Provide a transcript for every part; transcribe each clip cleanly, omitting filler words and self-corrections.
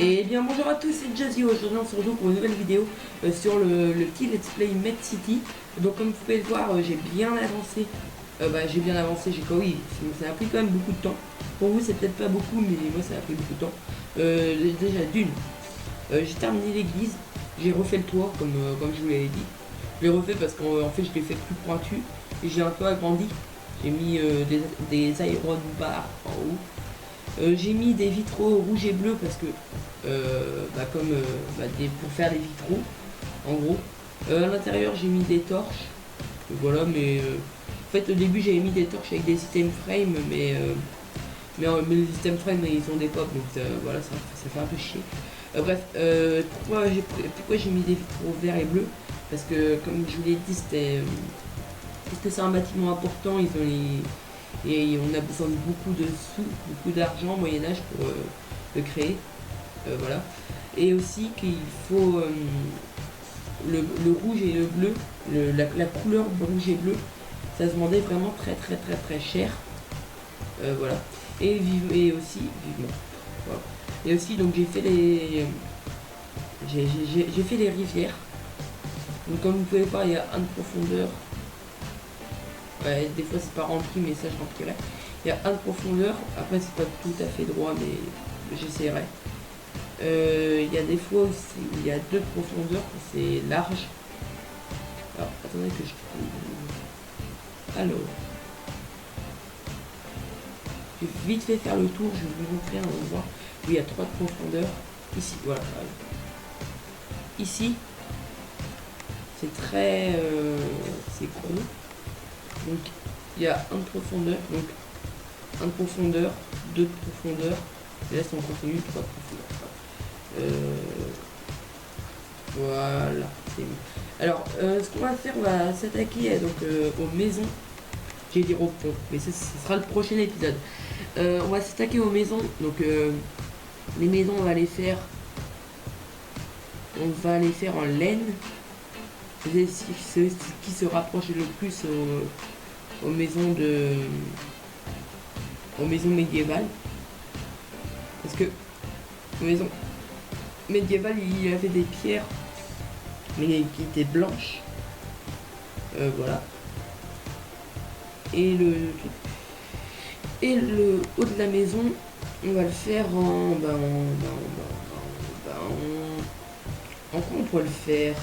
Et bien bonjour à tous, c'est Jazzy. Aujourd'hui on se retrouve pour une nouvelle vidéo sur le petit let's play Med City. Donc comme vous pouvez le voir, j'ai bien avancé. J'ai quoi, oui, ça a pris quand même beaucoup de temps. Pour vous c'est peut-être pas beaucoup, mais moi ça a pris beaucoup de temps. Déjà d'une, j'ai terminé l'église, j'ai refait le toit comme je vous l'avais dit. Je l'ai refait parce qu'en fait je l'ai fait plus pointu et j'ai un peu agrandi. J'ai mis des aérobars en haut. J'ai mis des vitraux rouges et bleus parce que pour faire des vitraux en gros. À l'intérieur j'ai mis des torches. Voilà, mais en fait au début j'avais mis des torches avec des system frame, mais les system frame ils ont des pop, donc voilà, ça fait un peu chier. Pourquoi j'ai mis des vitraux verts et bleus? Parce que comme je vous l'ai dit, parce que c'est un bâtiment important, et on a besoin de beaucoup de sous, beaucoup d'argent au Moyen-Âge pour le créer. Voilà. Et aussi qu'il faut le rouge et le bleu, la couleur rouge et bleu, ça se vendait vraiment très cher. Voilà. Et aussi, vivement. Voilà. Et aussi, donc j'ai fait les rivières. Donc comme vous pouvez voir, il y a un de profondeur. Ouais, des fois c'est pas rempli, mais ça je remplirai. Il y a un de profondeur, après c'est pas tout à fait droit, mais j'essaierai. Il y a des fois aussi où il y a deux de profondeur, c'est large. Alors attendez que je trouve. Alors, je vais vite fait faire le tour, je vais vous montrer un endroit où il y a trois de profondeur. Ici, voilà. Ici, c'est très c'est gros. Donc il y a un de profondeur, donc un de profondeur, deux de profondeur, et là si on continue, trois de profondeur. Voilà, c'est mieux. Alors ce qu'on va faire, on va s'attaquer aux maisons. J'ai dit au pont, mais ce sera le prochain épisode. On va s'attaquer aux maisons. Donc les maisons on va les faire en laine. C'est ce qui se rapproche le plus aux maisons médiévales, parce que aux maisons médiévales il y avait des pierres mais qui étaient blanches, voilà, et le haut de la maison on va le faire en quoi on pourrait le faire,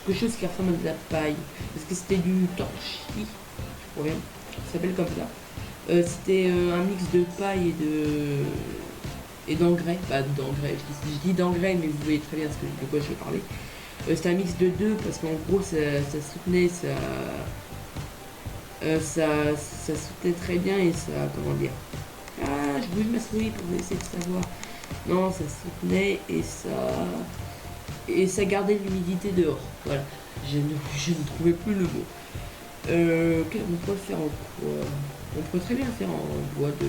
quelque chose qui ressemble à de la paille, parce que c'était du torchis, je crois bien, ça s'appelle comme ça. C'était un mix de paille et d'engrais. Pas d'engrais, je dis d'engrais, mais vous voyez très bien de quoi je vais parler. C'était un mix de deux parce qu'en gros ça soutenait ça soutenait très bien, et ça, comment dire, je bouge ma souris pour essayer de savoir. Non, ça soutenait et ça gardait l'humidité dehors. Voilà, je ne trouvais plus le mot. On peut le faire en quoi? On peut très bien le faire en bois de...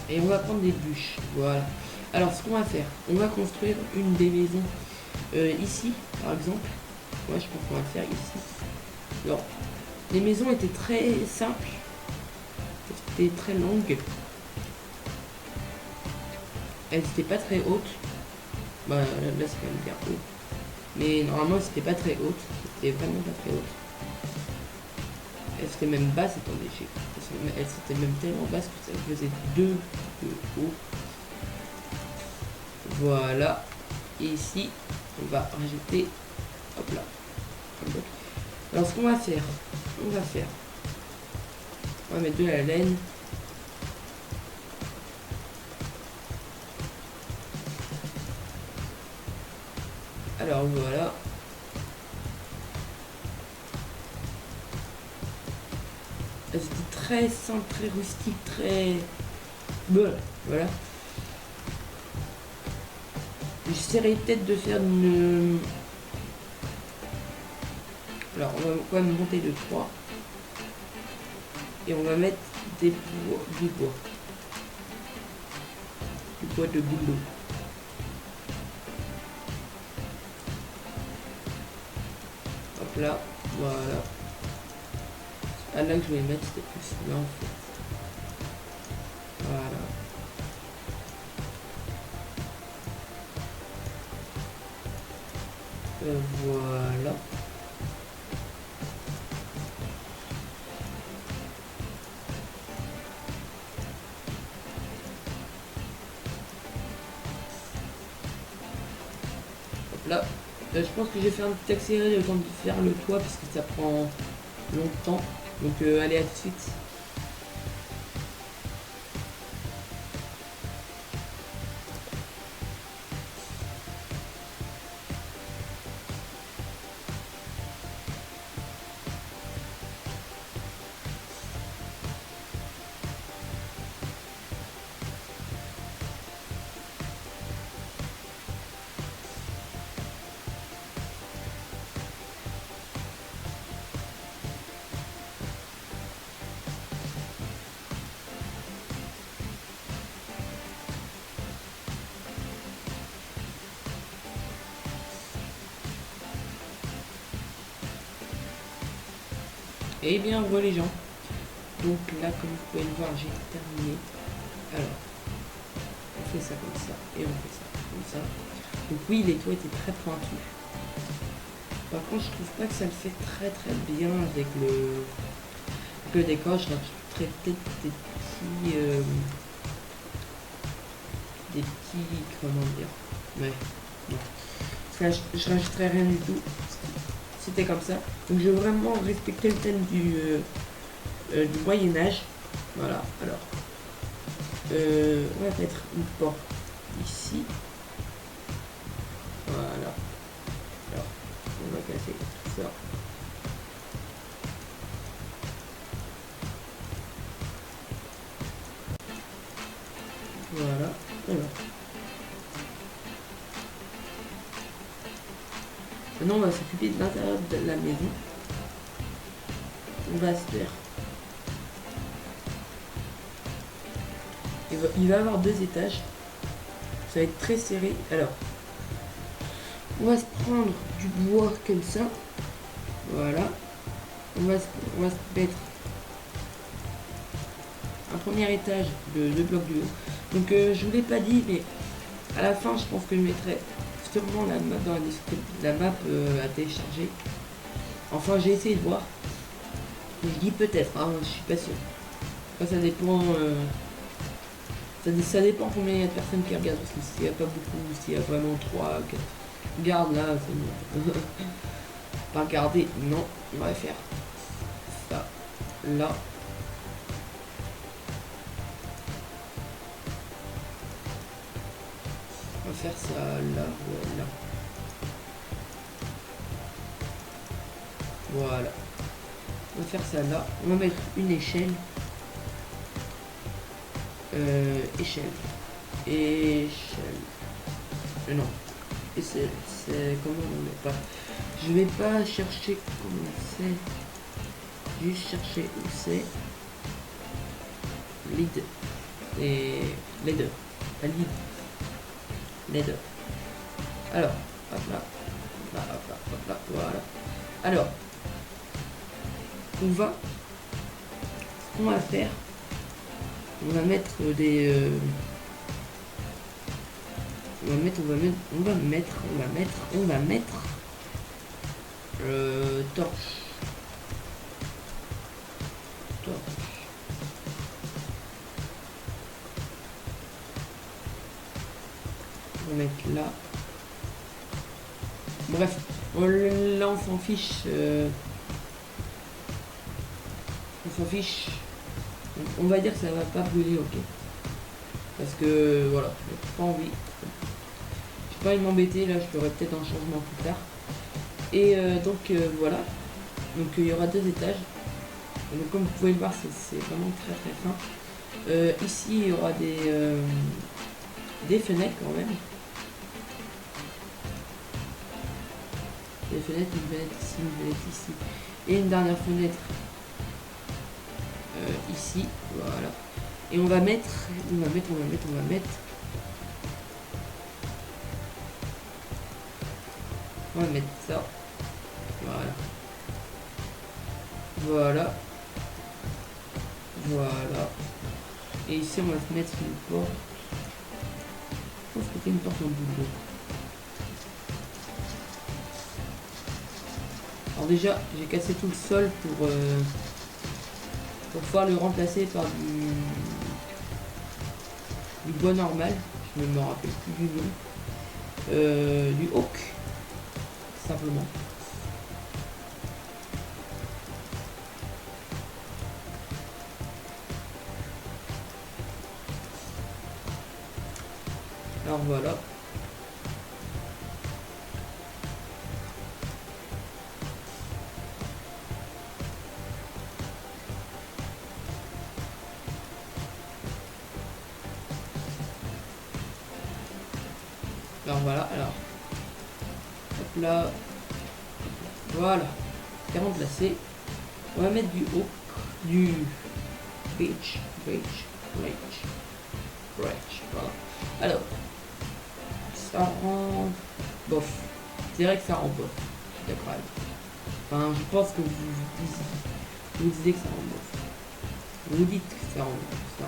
Et on va prendre des bûches, voilà. Alors ce qu'on va faire, on va construire une des maisons ici, par exemple. Ouais, je pense qu'on va le faire ici. Alors, les maisons étaient très simples, c'était très longues. Elles n'étaient pas très hautes. Bah là c'est quand même bien haut. Mais normalement c'était pas très haute. C'était vraiment pas très haute. Elles étaient même basse, attendez, elles étaient même tellement basse que ça faisait deux de haut. Voilà. Et ici, on va rajouter. Hop là. Alors ce qu'on va faire, on va mettre de la laine. Alors voilà. C'était très simple, très rustique, très... Voilà. J'essaierai peut-être de faire une... Alors on va quand même monter de 3. Et on va mettre du bois de boulot. Hop là, voilà. Ah, là que je voulais mettre, c'était plus là en fait. Voilà. Voilà. Hop là. Je pense que j'ai fait un petit accéléré le temps de faire le toit parce que ça prend longtemps. Donc allez, à tout de suite. Et bien voilà les gens. Donc là, comme vous pouvez le voir, j'ai terminé. Alors, on fait ça comme ça et on fait ça comme ça. Donc oui, les toits étaient très pointus. Par contre, je trouve pas que ça le fait très bien avec le décor. Je rajouterais peut-être des petits, comment dire, ouais, non. Parce que là, je rajouterais rien du tout. C'était comme ça. Donc je veux vraiment respecter le thème du Moyen-Âge. Voilà, alors. On va mettre une porte ici. Voilà. Alors, on va casser tout ça. Voilà. Alors. Maintenant, on va s'occuper de l'intérieur de la maison. On va se faire. Il va y avoir 2 étages. Ça va être très serré. Alors, on va se prendre du bois comme ça. Voilà. On va se mettre un premier étage de 2 blocs de haut. Donc, je vous l'ai pas dit, mais à la fin, je pense que je mettrai sûrement la map dans la description, la map à télécharger. Enfin, j'ai essayé de voir. Je dis peut-être, hein, je suis pas sûr. Enfin, ça dépend. Ça dépend combien il y a de personnes qui regardent. Parce que s'il n'y a pas beaucoup, s'il y a vraiment 3, 4 garde là, c'est bon. Pas regarder, non. On va faire ça là. On va faire ça là, voilà. Voilà. On va faire ça là. On va mettre une échelle. Échelle. Non. Et c'est comment on met pas. Je vais pas chercher comment c'est. Juste chercher où c'est. Lead. Et leader. Pas lead. Leader. Alors, hop là. Hop là, voilà. Alors, ce qu'on va faire, on va mettre des on va mettre torche. On va mettre là. Bref, là on s'en fiche. On s'en fiche. On va dire que ça va pas brûler, ok. Parce que voilà, j'ai pas envie. J'ai pas envie de m'embêter, là je ferai peut-être un changement plus tard. Et donc voilà. Donc il y aura 2 étages. Donc comme vous pouvez le voir, c'est vraiment très fin. Ici il y aura des fenêtres quand même. Des fenêtres, une fenêtre ici, une fenêtre ici. Et une dernière fenêtre ici. Voilà. Et on va mettre ça. Voilà. Voilà. Voilà. Et ici, on va se mettre une porte. Je pense que c'est une porte en boulot. Alors déjà, j'ai cassé tout le sol pour pouvoir le remplacer par du bois normal. Je ne me rappelle plus du nom. Du oak, simplement. Alors voilà. Alors voilà, alors. Hop là. Voilà. C'est remplacé. On va mettre du oak, du beige. Voilà. Alors. Ça rend bof. C'est vrai que ça rend bof. Je suis d'accord avec vous. Enfin, je pense que vous disiez que ça rend bof. Vous dites que ça rend bof.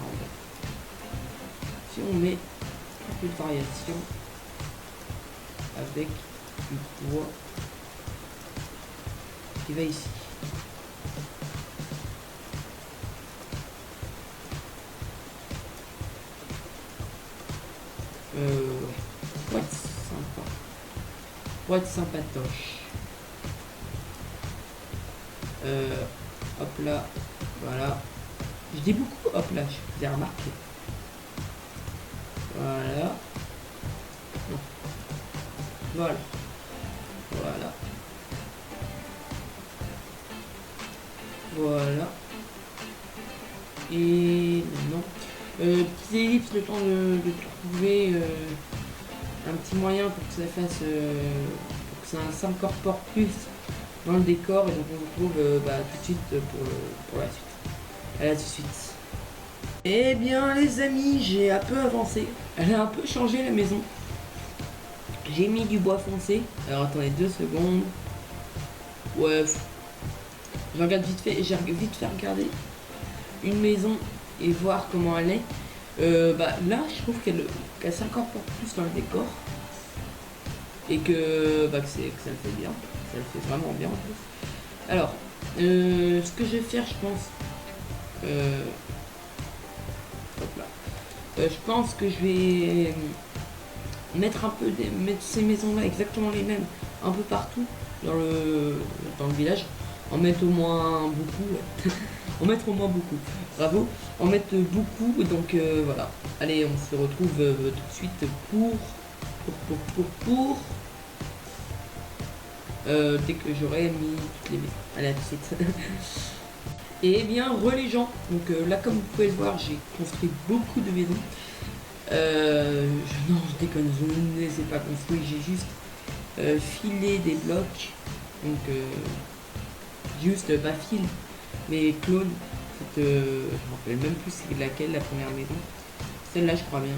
Si on met un peu de variation avec du bois qui va ici. Pour être sympa. Pour être sympatoche. Hop là, voilà. Je dis beaucoup hop là, je vous ai remarqué. Voilà. Non. Voilà. Voilà. Voilà. Et non. Petite ellipse, le temps de trouver un petit moyen pour que ça fasse pour que ça s'incorpore plus dans le décor, et donc on se retrouve tout de suite pour la suite. À la suite. Eh bien les amis, j'ai un peu avancé. Elle a un peu changé la maison. J'ai mis du bois foncé. Alors attendez 2 secondes. Ouais. Je regarde vite fait. J'ai vite fait regarder une maison et voir comment elle est. Là je trouve qu'elle s'incorpore plus dans le décor. Et que ça le fait bien. Ça le fait vraiment bien en plus. Alors, ce que je vais faire, je pense. Hop là. Je pense que je vais mettre ces maisons-là exactement les mêmes un peu partout dans le village. En mettre au moins beaucoup. En mettre au moins beaucoup. Bravo. En mettre beaucoup. Donc voilà. Allez, on se retrouve tout de suite pour dès que j'aurai mis toutes les maisons. Allez, à tout de suite. Et bien, les gens. Donc là, comme vous pouvez le voir, j'ai construit beaucoup de maisons. Non, je déconne, je ne les ai pas construits. J'ai juste filé des blocs. Donc, juste pas fil, mais clone. Je me rappelle même plus c'est laquelle la première maison. Celle-là, je crois bien.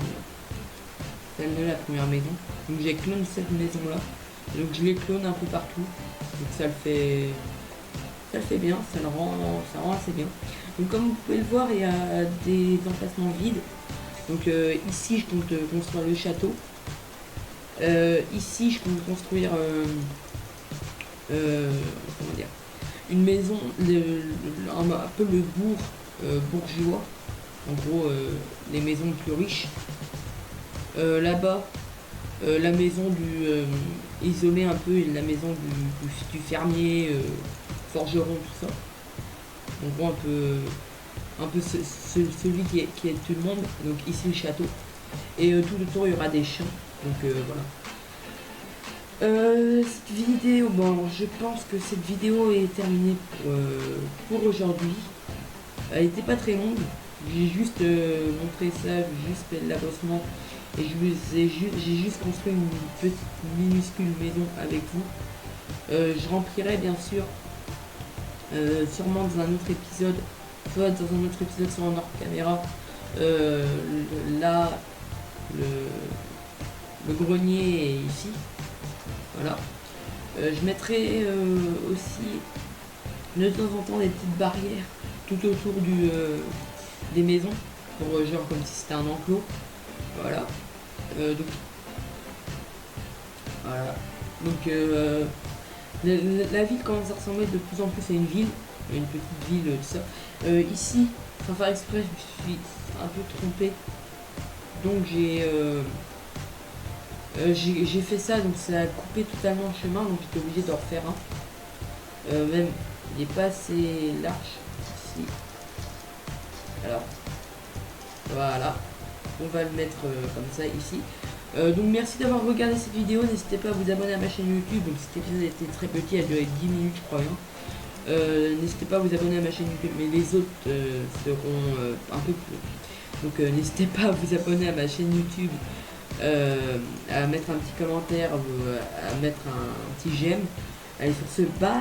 Celle-là, la première maison. Donc, j'ai clone cette maison-là. Donc je les clone un peu partout. Donc ça le fait bien, ça rend assez bien. Donc comme vous pouvez le voir, il y a des emplacements vides. Donc ici je compte construire le château. Ici je compte construire comment dire, une maison, un peu le bourg bourgeois. En gros les maisons plus riches. Là-bas la maison isolée un peu, la maison du fermier, forgeron, tout ça. On voit un peu celui qui est tout le monde. Donc ici le château. Et tout autour il y aura des chiens. Donc voilà. Cette vidéo, bon, je pense que cette vidéo est terminée pour aujourd'hui. Elle n'était pas très longue. J'ai juste montré ça, juste l'abossement. Et j'ai juste construit une petite minuscule maison avec vous. Je remplirai bien sûr sûrement dans un autre épisode, soit dans un autre épisode, soit en hors caméra, là le grenier est ici. Voilà. Je mettrai aussi de temps en temps des petites barrières tout autour des maisons pour genre comme si c'était un enclos. Voilà. Donc voilà. Donc la ville commence à ressembler de plus en plus à une ville, une petite ville, tout ça. Ici, sans faire exprès, je me suis un peu trompé. Donc j'ai fait ça, donc ça a coupé totalement le chemin, donc j'étais obligé de refaire un. Même, il n'est pas assez large ici. Alors, voilà. On va le mettre comme ça ici. Donc merci d'avoir regardé cette vidéo. N'hésitez pas à vous abonner à ma chaîne YouTube. Donc cet épisode était très petit, elle a duré 10 minutes je crois bien. N'hésitez pas à vous abonner à ma chaîne YouTube, mais les autres seront un peu plus. Donc n'hésitez pas à vous abonner à ma chaîne YouTube, à mettre un petit commentaire, à mettre un petit j'aime. Allez sur ce, bye.